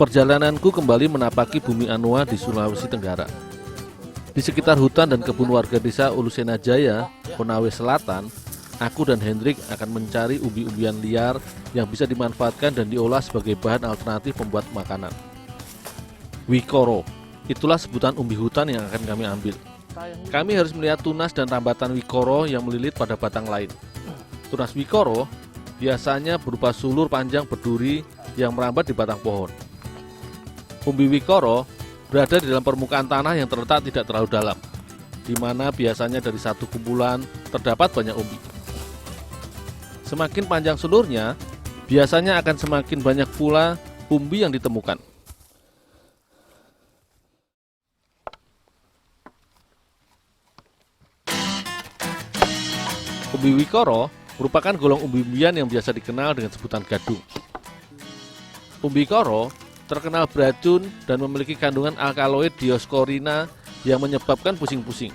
Perjalananku kembali menapaki bumi Anoa di Sulawesi Tenggara. Di sekitar hutan dan kebun warga desa Ulusena Jaya, Konawe Selatan, aku dan Hendrik akan mencari umbi-umbian liar yang bisa dimanfaatkan dan diolah sebagai bahan alternatif pembuat makanan. Wikoro, itulah sebutan umbi hutan yang akan kami ambil. Kami harus melihat tunas dan rambatan wikoro yang melilit pada batang lain. Tunas wikoro biasanya berupa sulur panjang berduri yang merambat di batang pohon. Umbi wikoro berada di dalam permukaan tanah yang terletak tidak terlalu dalam, di mana biasanya dari satu kumpulan terdapat banyak umbi. Semakin panjang sulurnya, biasanya akan semakin banyak pula umbi yang ditemukan. Umbi wikoro merupakan golong umbi-umbian yang biasa dikenal dengan sebutan gadung. Umbi wikoro terkenal beracun dan memiliki kandungan alkaloid dioskorina yang menyebabkan pusing-pusing.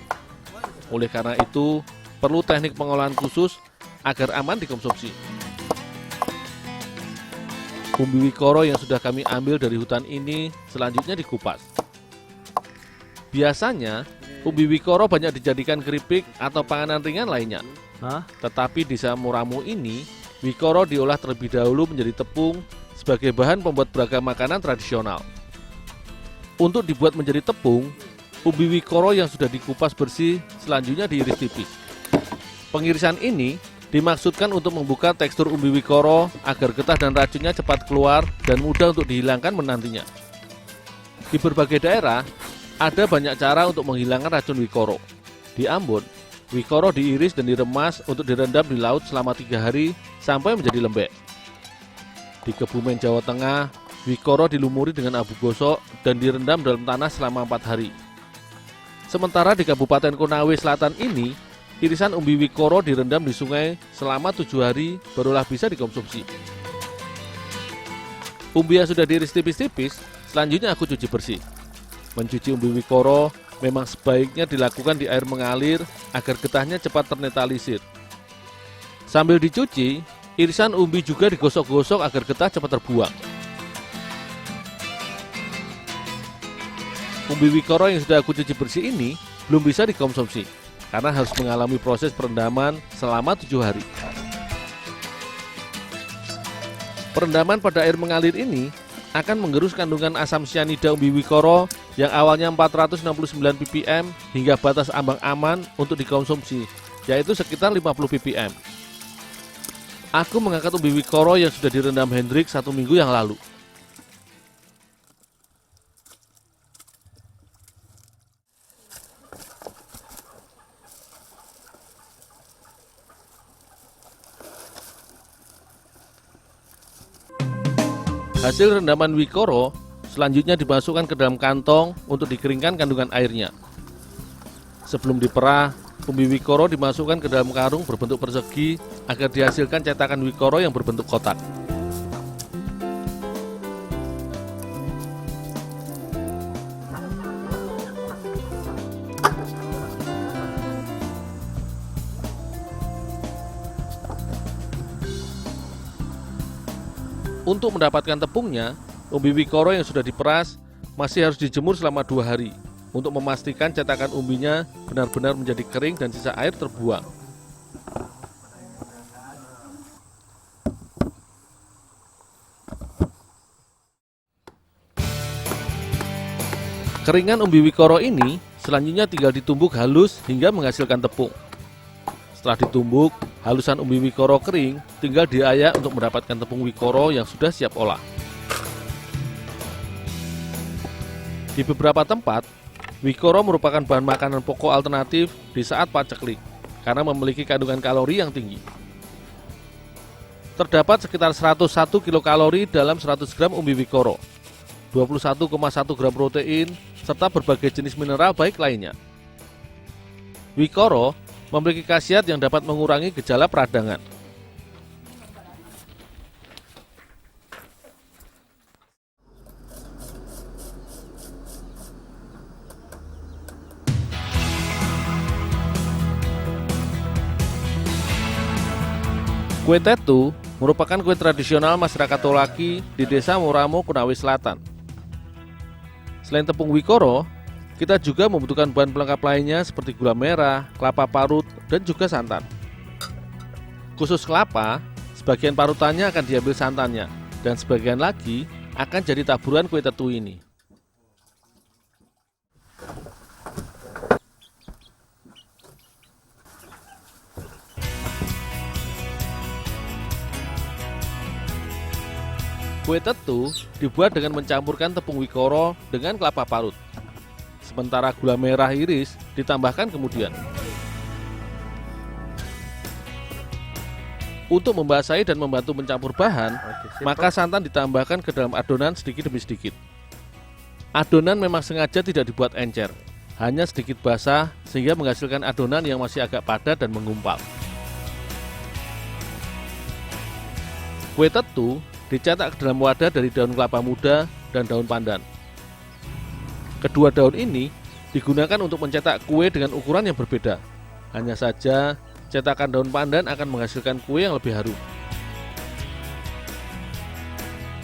Oleh karena itu, perlu teknik pengolahan khusus agar aman dikonsumsi. Umbi wikoro yang sudah kami ambil dari hutan ini selanjutnya dikupas. Biasanya, umbi wikoro banyak dijadikan keripik atau panganan ringan lainnya. Tetapi di desa Muramu ini, wikoro diolah terlebih dahulu menjadi tepung sebagai bahan pembuat beragam makanan tradisional. Untuk dibuat menjadi tepung, umbi wikoro yang sudah dikupas bersih selanjutnya diiris tipis. Pengirisan ini dimaksudkan untuk membuka tekstur umbi wikoro agar getah dan racunnya cepat keluar dan mudah untuk dihilangkan menantinya. Di berbagai daerah, ada banyak cara untuk menghilangkan racun wikoro. Di Ambon, wikoro diiris dan diremas untuk direndam di laut selama 3 hari sampai menjadi lembek. Di Kebumen, Jawa Tengah, wikoro dilumuri dengan abu gosok dan direndam dalam tanah selama 4 hari. Sementara di Kabupaten Konawe Selatan ini, irisan umbi wikoro direndam di sungai selama 7 hari barulah bisa dikonsumsi. Umbi yang sudah diiris tipis-tipis, selanjutnya aku cuci bersih. Mencuci umbi wikoro memang sebaiknya dilakukan di air mengalir agar getahnya cepat ternetralisir. Sambil dicuci, irisan umbi juga digosok-gosok agar getah cepat terbuang. Umbi wikoro yang sudah aku cuci bersih ini belum bisa dikonsumsi karena harus mengalami proses perendaman selama 7 hari. Perendaman pada air mengalir ini akan menggerus kandungan asam cyanida umbi wikoro yang awalnya 469 ppm hingga batas ambang aman untuk dikonsumsi, yaitu sekitar 50 ppm. Aku mengangkat umbi wikoro yang sudah direndam Hendrik 1 minggu yang lalu. Hasil rendaman wikoro selanjutnya dimasukkan ke dalam kantong untuk dikeringkan kandungan airnya. Sebelum diperah, umbi wikoro dimasukkan ke dalam karung berbentuk persegi agar dihasilkan cetakan wikoro yang berbentuk kotak. Untuk mendapatkan tepungnya, umbi wikoro yang sudah diperas masih harus dijemur selama 2 hari untuk memastikan cetakan umbinya benar-benar menjadi kering dan sisa air terbuang. Keringan umbi wikoro ini selanjutnya tinggal ditumbuk halus hingga menghasilkan tepung. Setelah ditumbuk, halusan umbi wikoro kering tinggal diayak untuk mendapatkan tepung wikoro yang sudah siap olah. Di beberapa tempat, wikoro merupakan bahan makanan pokok alternatif di saat paceklik karena memiliki kandungan kalori yang tinggi. Terdapat sekitar 101 kilokalori dalam 100 gram umbi wikoro, 21,1 gram protein, serta berbagai jenis mineral baik lainnya. Wikoro memiliki khasiat yang dapat mengurangi gejala peradangan. Kue tetu merupakan kue tradisional masyarakat Tolaki di desa Muramo, Konawe Selatan. Selain tepung wikoro, kita juga membutuhkan bahan pelengkap lainnya seperti gula merah, kelapa parut, dan juga santan. Khusus kelapa, sebagian parutannya akan diambil santannya, dan sebagian lagi akan jadi taburan kue tetu ini. Kue tetu dibuat dengan mencampurkan tepung wikoro dengan kelapa parut. Sementara gula merah iris ditambahkan kemudian. Untuk membasahi dan membantu mencampur bahan, maka santan ditambahkan ke dalam adonan sedikit demi sedikit. Adonan memang sengaja tidak dibuat encer, hanya sedikit basah sehingga menghasilkan adonan yang masih agak padat dan menggumpal. Kue tetu dicetak ke dalam wadah dari daun kelapa muda dan daun pandan. Kedua daun ini digunakan untuk mencetak kue dengan ukuran yang berbeda. Hanya saja cetakan daun pandan akan menghasilkan kue yang lebih harum.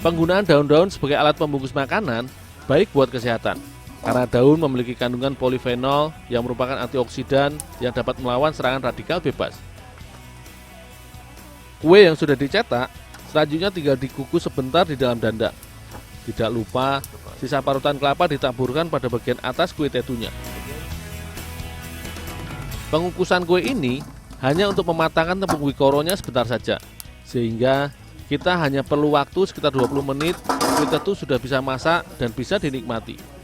Penggunaan daun-daun sebagai alat pembungkus makanan baik buat kesehatan, karena daun memiliki kandungan polifenol yang merupakan antioksidan yang dapat melawan serangan radikal bebas. Kue yang sudah dicetak selanjutnya tinggal dikukus sebentar di dalam danda. Tidak lupa, sisa parutan kelapa ditaburkan pada bagian atas kue tetunya. Pengukusan kue ini hanya untuk mematangkan tepung wikoronya sebentar saja, sehingga kita hanya perlu waktu sekitar 20 menit, kue tetu sudah bisa masak dan bisa dinikmati.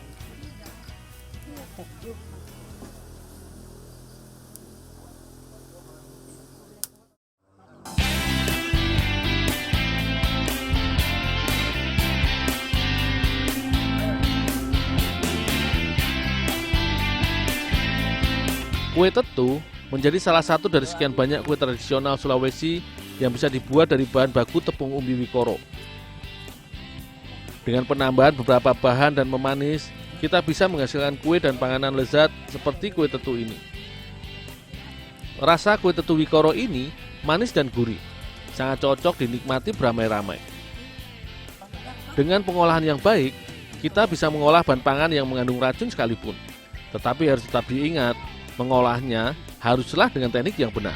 Kue tetu menjadi salah satu dari sekian banyak kue tradisional Sulawesi yang bisa dibuat dari bahan baku tepung umbi wikoro. Dengan penambahan beberapa bahan dan memanis, kita bisa menghasilkan kue dan panganan lezat seperti kue tetu ini. Rasa kue tetu wikoro ini manis dan gurih, sangat cocok dinikmati beramai-ramai. Dengan pengolahan yang baik, kita bisa mengolah bahan pangan yang mengandung racun sekalipun. Tetapi harus tetap diingat, mengolahnya haruslah dengan teknik yang benar.